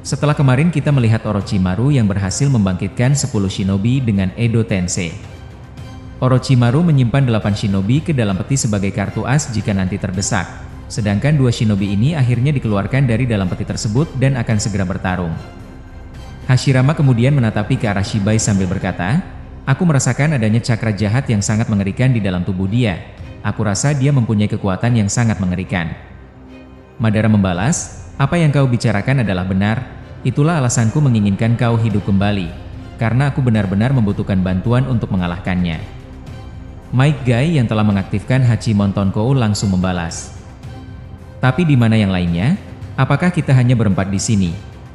Setelah kemarin kita melihat Orochimaru yang berhasil membangkitkan 10 shinobi dengan Edo Tensei. Orochimaru menyimpan 8 shinobi ke dalam peti sebagai kartu as jika nanti terdesak. Sedangkan 2 shinobi ini akhirnya dikeluarkan dari dalam peti tersebut dan akan segera bertarung. Hashirama kemudian menatapi ke arah Shibai sambil berkata, "Aku merasakan adanya cakra jahat yang sangat mengerikan di dalam tubuh dia. Aku rasa dia mempunyai kekuatan yang sangat mengerikan." Madara membalas, "Apa yang kau bicarakan adalah benar. Itulah alasanku menginginkan kau hidup kembali, karena aku benar-benar membutuhkan bantuan untuk mengalahkannya." Might Guy yang telah mengaktifkan Hachimon Tonkou langsung membalas, "Tapi di mana yang lainnya? Apakah kita hanya berempat di sini?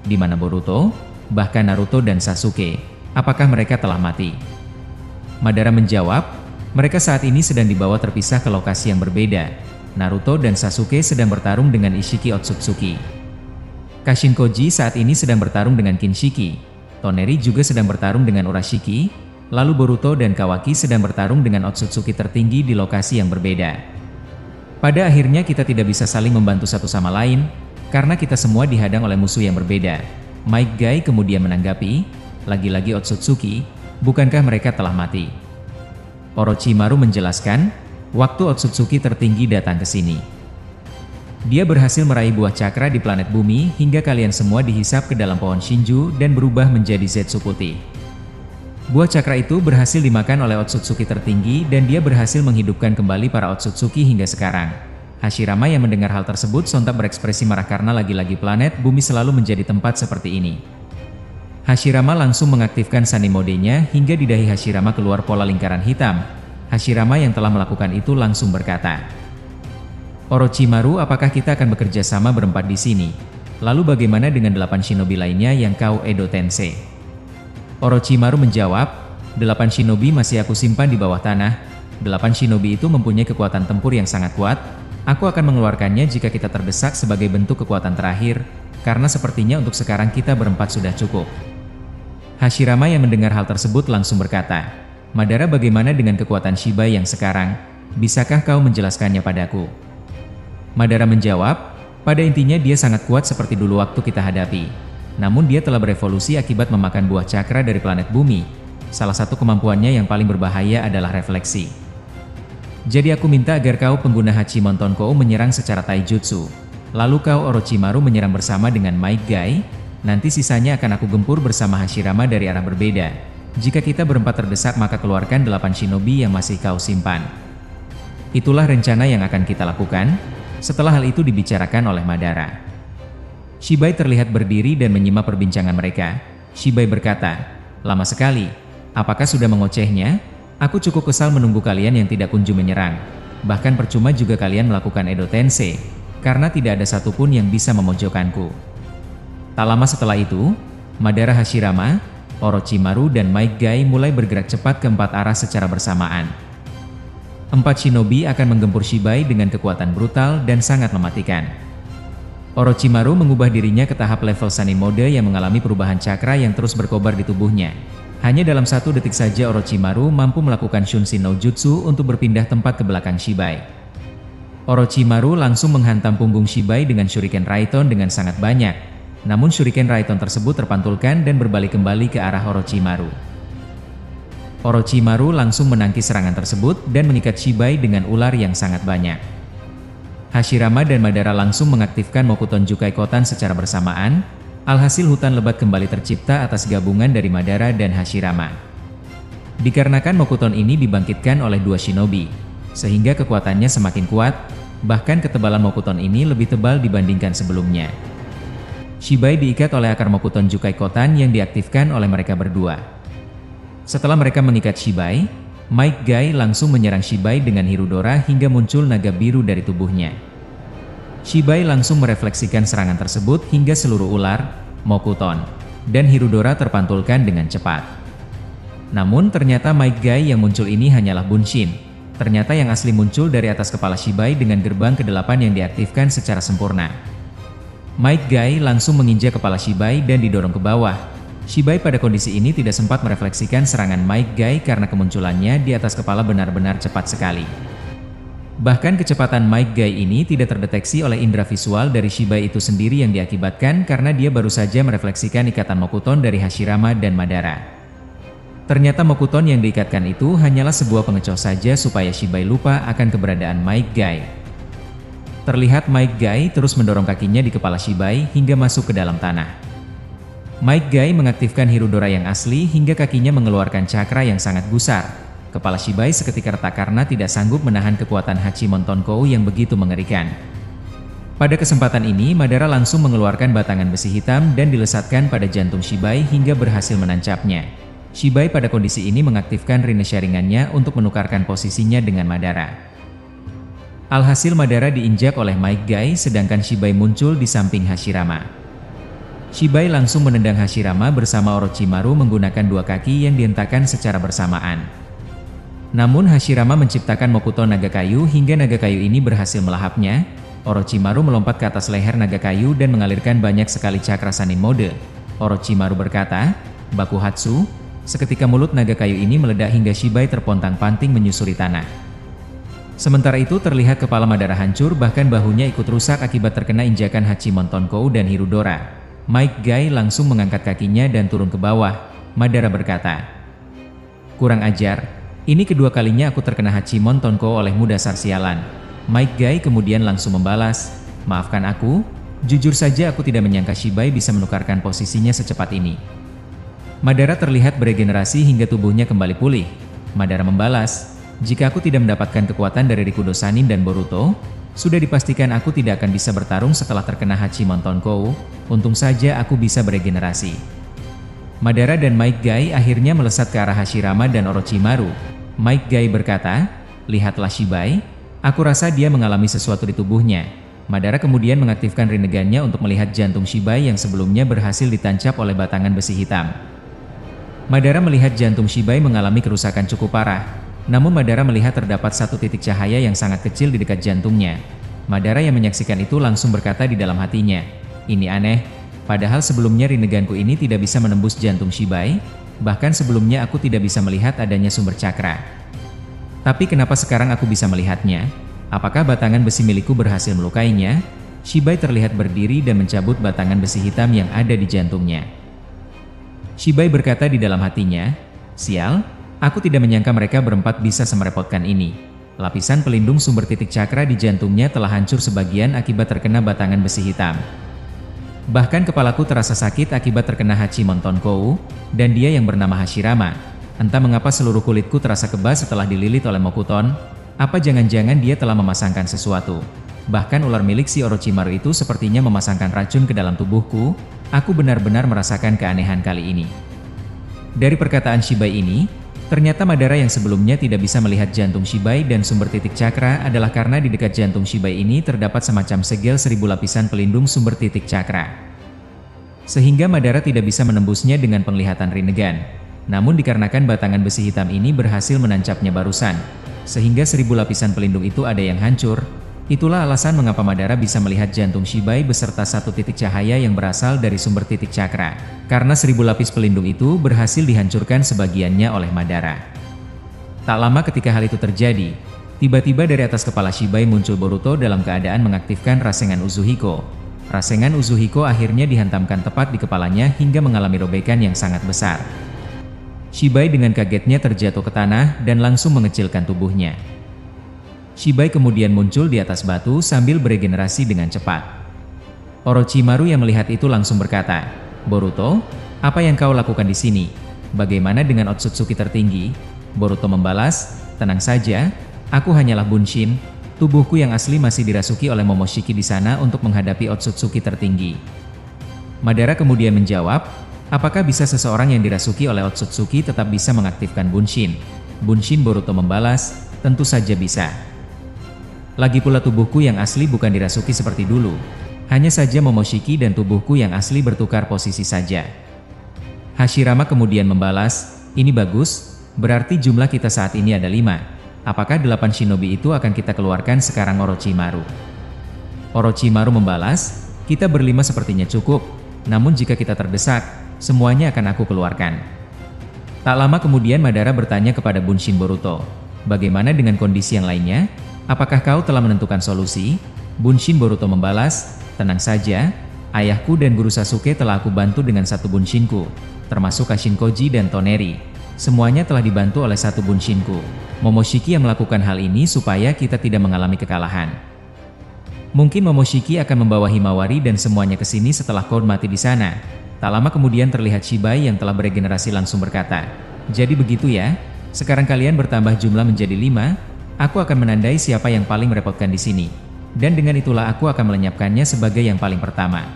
Di mana Boruto? Bahkan Naruto dan Sasuke, apakah mereka telah mati?" Madara menjawab, "Mereka saat ini sedang dibawa terpisah ke lokasi yang berbeda. Naruto dan Sasuke sedang bertarung dengan Ishiki Otsutsuki. Kashinkoji saat ini sedang bertarung dengan Kinshiki. Toneri juga sedang bertarung dengan Urashiki. Lalu Boruto dan Kawaki sedang bertarung dengan Otsutsuki tertinggi di lokasi yang berbeda. Pada akhirnya kita tidak bisa saling membantu satu sama lain, karena kita semua dihadang oleh musuh yang berbeda." Might Guy kemudian menanggapi, "Lagi-lagi Otsutsuki, bukankah mereka telah mati?" Orochimaru menjelaskan, "Waktu Otsutsuki tertinggi datang ke sini, dia berhasil meraih buah cakra di planet bumi hingga kalian semua dihisap ke dalam pohon Shinju dan berubah menjadi Zetsu putih. Buah cakra itu berhasil dimakan oleh Otsutsuki tertinggi dan dia berhasil menghidupkan kembali para Otsutsuki hingga sekarang." Hashirama yang mendengar hal tersebut sontak berekspresi marah karena lagi-lagi planet bumi selalu menjadi tempat seperti ini. Hashirama langsung mengaktifkan Sunny Mode-nya hingga di dahi Hashirama keluar pola lingkaran hitam. Hashirama yang telah melakukan itu langsung berkata, "Orochimaru, apakah kita akan bekerja sama berempat di sini? Lalu bagaimana dengan 8 shinobi lainnya yang kau Edo Tensei?" Orochimaru menjawab, "8 shinobi masih aku simpan di bawah tanah. 8 shinobi itu mempunyai kekuatan tempur yang sangat kuat. Aku akan mengeluarkannya jika kita terdesak sebagai bentuk kekuatan terakhir, karena sepertinya untuk sekarang kita berempat sudah cukup." Hashirama yang mendengar hal tersebut langsung berkata, "Madara, bagaimana dengan kekuatan Shibai yang sekarang? Bisakah kau menjelaskannya padaku?" Madara menjawab, "Pada intinya dia sangat kuat seperti dulu waktu kita hadapi. Namun dia telah berevolusi akibat memakan buah cakra dari planet bumi. Salah satu kemampuannya yang paling berbahaya adalah refleksi. Jadi aku minta agar kau pengguna Hachimon Tonkou menyerang secara taijutsu. Lalu kau Orochimaru menyerang bersama dengan Might Guy. Nanti sisanya akan aku gempur bersama Hashirama dari arah berbeda. Jika kita berempat terdesak maka keluarkan 8 shinobi yang masih kau simpan." Itulah rencana yang akan kita lakukan. Setelah hal itu dibicarakan oleh Madara, Shibai terlihat berdiri dan menyimak perbincangan mereka. Shibai berkata, "Lama sekali. Apakah sudah mengocehnya? Aku cukup kesal menunggu kalian yang tidak kunjung menyerang. Bahkan percuma juga kalian melakukan Edo Tensei, karena tidak ada satupun yang bisa memojokkanku." Tak lama setelah itu, Madara, Hashirama, Orochimaru dan Might Guy mulai bergerak cepat ke 4 arah secara bersamaan. 4 shinobi akan menggempur Shibai dengan kekuatan brutal dan sangat mematikan. Orochimaru mengubah dirinya ke tahap level Sunny Mode yang mengalami perubahan cakra yang terus berkobar di tubuhnya. Hanya dalam 1 detik saja Orochimaru mampu melakukan Shunshin no Jutsu untuk berpindah tempat ke belakang Shibai. Orochimaru langsung menghantam punggung Shibai dengan Shuriken Raiton dengan sangat banyak. Namun Shuriken Raiton tersebut terpantulkan dan berbalik kembali ke arah Orochimaru. Orochimaru langsung menangkis serangan tersebut dan mengikat Shibai dengan ular yang sangat banyak. Hashirama dan Madara langsung mengaktifkan Mokuton Jukai Kotan secara bersamaan. Alhasil hutan lebat kembali tercipta atas gabungan dari Madara dan Hashirama. Dikarenakan Mokuton ini dibangkitkan oleh 2 shinobi, sehingga kekuatannya semakin kuat, bahkan ketebalan Mokuton ini lebih tebal dibandingkan sebelumnya. Shibai diikat oleh akar Mokuton Jukai Kotan yang diaktifkan oleh mereka berdua. Setelah mereka mengikat Shibai, Might Guy langsung menyerang Shibai dengan Hirudora hingga muncul naga biru dari tubuhnya. Shibai langsung merefleksikan serangan tersebut hingga seluruh ular, Mokuton, dan Hirudora terpantulkan dengan cepat. Namun ternyata Might Guy yang muncul ini hanyalah Bunshin. Ternyata yang asli muncul dari atas kepala Shibai dengan gerbang ke-8 yang diaktifkan secara sempurna. Might Guy langsung menginjak kepala Shibai dan didorong ke bawah. Shibai pada kondisi ini tidak sempat merefleksikan serangan Might Guy karena kemunculannya di atas kepala benar-benar cepat sekali. Bahkan kecepatan Might Guy ini tidak terdeteksi oleh indera visual dari Shibai itu sendiri yang diakibatkan karena dia baru saja merefleksikan ikatan Mokuton dari Hashirama dan Madara. Ternyata Mokuton yang diikatkan itu hanyalah sebuah pengecoh saja supaya Shibai lupa akan keberadaan Might Guy. Terlihat Might Guy terus mendorong kakinya di kepala Shibai hingga masuk ke dalam tanah. Might Guy mengaktifkan Hirudora yang asli hingga kakinya mengeluarkan cakra yang sangat gusar. Kepala Shibai seketika retak karena tidak sanggup menahan kekuatan Hachimon Tonkou yang begitu mengerikan. Pada kesempatan ini Madara langsung mengeluarkan batangan besi hitam dan dilesatkan pada jantung Shibai hingga berhasil menancapnya. Shibai pada kondisi ini mengaktifkan Rinne Sharingan-nya untuk menukarkan posisinya dengan Madara. Alhasil Madara diinjak oleh Might Guy sedangkan Shibai muncul di samping Hashirama. Shibai langsung menendang Hashirama bersama Orochimaru menggunakan dua kaki yang dihentakkan secara bersamaan. Namun Hashirama menciptakan Mokuton naga kayu hingga naga kayu ini berhasil melahapnya. Orochimaru melompat ke atas leher naga kayu dan mengalirkan banyak sekali cakra Sanin mode. Orochimaru berkata, "Bakuhatsu." Seketika mulut naga kayu ini meledak hingga Shibai terpontang-panting menyusuri tanah. Sementara itu terlihat kepala Madara hancur bahkan bahunya ikut rusak akibat terkena injakan Hachimon Tonkou dan Hirudora. Might Guy langsung mengangkat kakinya dan turun ke bawah. Madara berkata, "Kurang ajar. Ini kedua kalinya aku terkena Hachimon Tonkou olehmu dasar sialan." Might Guy kemudian langsung membalas, "Maafkan aku, jujur saja aku tidak menyangka Shibai bisa menukarkan posisinya secepat ini." Madara terlihat beregenerasi hingga tubuhnya kembali pulih. Madara membalas, "Jika aku tidak mendapatkan kekuatan dari Rikudo Sanin dan Boruto, sudah dipastikan aku tidak akan bisa bertarung setelah terkena Hachimon Tonkou. Untung saja aku bisa beregenerasi." Madara dan Might Guy akhirnya melesat ke arah Hashirama dan Orochimaru. Might Guy berkata, "Lihatlah Shibai, aku rasa dia mengalami sesuatu di tubuhnya." Madara kemudian mengaktifkan Rinnegan-nya untuk melihat jantung Shibai yang sebelumnya berhasil ditancap oleh batangan besi hitam. Madara melihat jantung Shibai mengalami kerusakan cukup parah, namun Madara melihat terdapat satu titik cahaya yang sangat kecil di dekat jantungnya. Madara yang menyaksikan itu langsung berkata di dalam hatinya, "Ini aneh. Padahal sebelumnya Rinnegan-ku ini tidak bisa menembus jantung Shibai, bahkan sebelumnya aku tidak bisa melihat adanya sumber cakra. Tapi kenapa sekarang aku bisa melihatnya? Apakah batangan besi milikku berhasil melukainya?" Shibai terlihat berdiri dan mencabut batangan besi hitam yang ada di jantungnya. Shibai berkata di dalam hatinya, "Sial, aku tidak menyangka mereka berempat bisa semerepotkan ini." Lapisan pelindung sumber titik cakra di jantungnya telah hancur sebagian akibat terkena batangan besi hitam. Bahkan kepalaku terasa sakit akibat terkena Hachimon Tonkou, dan dia yang bernama Hashirama. Entah mengapa seluruh kulitku terasa kebas setelah dililit oleh Mokuton. Apa jangan-jangan dia telah memasangkan sesuatu? Bahkan ular milik si Orochimaru itu sepertinya memasangkan racun ke dalam tubuhku. Aku benar-benar merasakan keanehan kali ini. Dari perkataan Shibai ini, ternyata Madara yang sebelumnya tidak bisa melihat jantung Shibai dan sumber titik cakra adalah karena di dekat jantung Shibai ini terdapat semacam segel 1000 lapisan pelindung sumber titik cakra. Sehingga Madara tidak bisa menembusnya dengan penglihatan Rinnegan. Namun dikarenakan batangan besi hitam ini berhasil menancapnya barusan, sehingga 1000 lapisan pelindung itu ada yang hancur. Itulah alasan mengapa Madara bisa melihat jantung Shibai beserta satu titik cahaya yang berasal dari sumber titik cakra. Karena 1000 lapis pelindung itu berhasil dihancurkan sebagiannya oleh Madara. Tak lama ketika hal itu terjadi, tiba-tiba dari atas kepala Shibai muncul Boruto dalam keadaan mengaktifkan Rasengan Uzuhiko. Rasengan Uzuhiko akhirnya dihantamkan tepat di kepalanya hingga mengalami robekan yang sangat besar. Shibai dengan kagetnya terjatuh ke tanah dan langsung mengecilkan tubuhnya. Shibai kemudian muncul di atas batu sambil beregenerasi dengan cepat. Orochimaru yang melihat itu langsung berkata, "Boruto, apa yang kau lakukan di sini? Bagaimana dengan Otsutsuki tertinggi?" Boruto membalas, "Tenang saja, aku hanyalah Bunshin. Tubuhku yang asli masih dirasuki oleh Momoshiki di sana untuk menghadapi Otsutsuki tertinggi." Madara kemudian menjawab, "Apakah bisa seseorang yang dirasuki oleh Otsutsuki tetap bisa mengaktifkan Bunshin?" Bunshin Boruto membalas, "Tentu saja bisa. Lagi pula tubuhku yang asli bukan dirasuki seperti dulu. Hanya saja Momoshiki dan tubuhku yang asli bertukar posisi saja." Hashirama kemudian membalas, "Ini bagus, berarti jumlah kita saat ini ada 5. Apakah 8 shinobi itu akan kita keluarkan sekarang Orochimaru?" Orochimaru membalas, "Kita berlima sepertinya cukup, namun jika kita terdesak, semuanya akan aku keluarkan." Tak lama kemudian Madara bertanya kepada Bunshin Boruto, "Bagaimana dengan kondisi yang lainnya?" Apakah kau telah menentukan solusi? Bunshin Boruto membalas, tenang saja, ayahku dan guru Sasuke telah aku bantu dengan satu bunshinku, termasuk Kashinkoji dan Toneri. Semuanya telah dibantu oleh satu bunshinku. Momoshiki yang melakukan hal ini supaya kita tidak mengalami kekalahan. Mungkin Momoshiki akan membawa Himawari dan semuanya ke sini setelah Cloud mati di sana. Tak lama kemudian terlihat Shibai yang telah beregenerasi langsung berkata, jadi begitu ya, sekarang kalian bertambah jumlah menjadi 5, aku akan menandai siapa yang paling merepotkan di sini. Dan dengan itulah aku akan melenyapkannya sebagai yang paling pertama.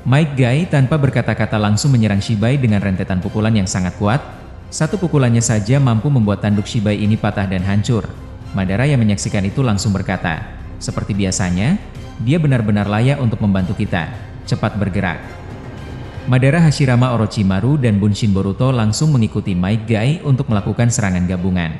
Might Guy tanpa berkata-kata langsung menyerang Shibai dengan rentetan pukulan yang sangat kuat. Satu pukulannya saja mampu membuat tanduk Shibai ini patah dan hancur. Madara yang menyaksikan itu langsung berkata, seperti biasanya, dia benar-benar layak untuk membantu kita. Cepat bergerak. Madara, Hashirama, Orochimaru, dan Bunshin Boruto langsung mengikuti Might Guy untuk melakukan serangan gabungan.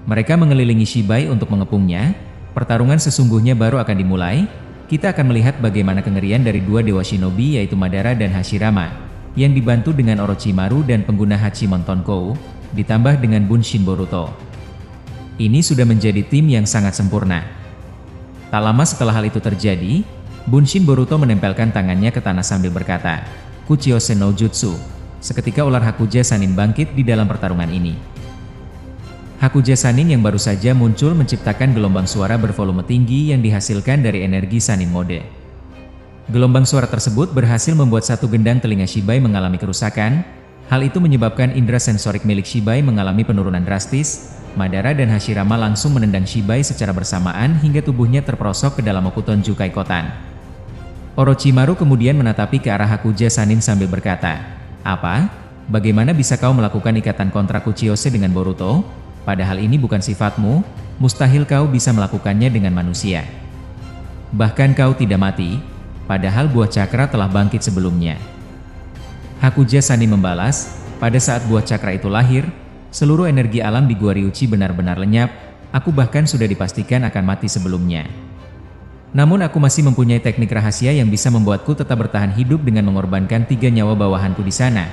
Mereka mengelilingi Shibai untuk mengepungnya. Pertarungan sesungguhnya baru akan dimulai. Kita akan melihat bagaimana kengerian dari dua dewa shinobi yaitu Madara dan Hashirama, yang dibantu dengan Orochimaru dan pengguna Hachimon Tonkou, ditambah dengan Bunshin Boruto. Ini sudah menjadi tim yang sangat sempurna. Tak lama setelah hal itu terjadi, Bunshin Boruto menempelkan tangannya ke tanah sambil berkata, Kuchiyose no Jutsu. Seketika ular Hakuja Sanin bangkit di dalam pertarungan ini. Hakuja Sanin yang baru saja muncul menciptakan gelombang suara bervolume tinggi yang dihasilkan dari energi Sanin Mode. Gelombang suara tersebut berhasil membuat satu gendang telinga Shibai mengalami kerusakan. Hal itu menyebabkan indera sensorik milik Shibai mengalami penurunan drastis. Madara dan Hashirama langsung menendang Shibai secara bersamaan hingga tubuhnya terperosok ke dalam Okuton Jukai Kotan. Orochimaru kemudian menatapi ke arah Hakuja Sanin sambil berkata, apa? Bagaimana bisa kau melakukan ikatan kontrak Kuchiyose dengan Boruto? Padahal ini bukan sifatmu, mustahil kau bisa melakukannya dengan manusia. Bahkan kau tidak mati, padahal buah cakra telah bangkit sebelumnya. Hakuja Sanin membalas, pada saat buah cakra itu lahir, seluruh energi alam di Gua Ryuchi benar-benar lenyap, aku bahkan sudah dipastikan akan mati sebelumnya. Namun aku masih mempunyai teknik rahasia yang bisa membuatku tetap bertahan hidup dengan mengorbankan 3 nyawa bawahanku di sana.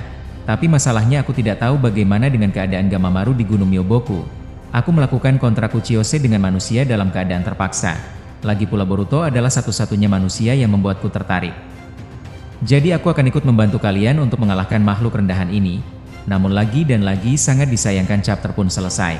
Tapi masalahnya aku tidak tahu bagaimana dengan keadaan Gamamaru di Gunung Myoboku. Aku melakukan kontrak Kuchiyose dengan manusia dalam keadaan terpaksa. Lagi pula Boruto adalah satu-satunya manusia yang membuatku tertarik. Jadi aku akan ikut membantu kalian untuk mengalahkan makhluk rendahan ini. Namun lagi dan lagi sangat disayangkan chapter pun selesai.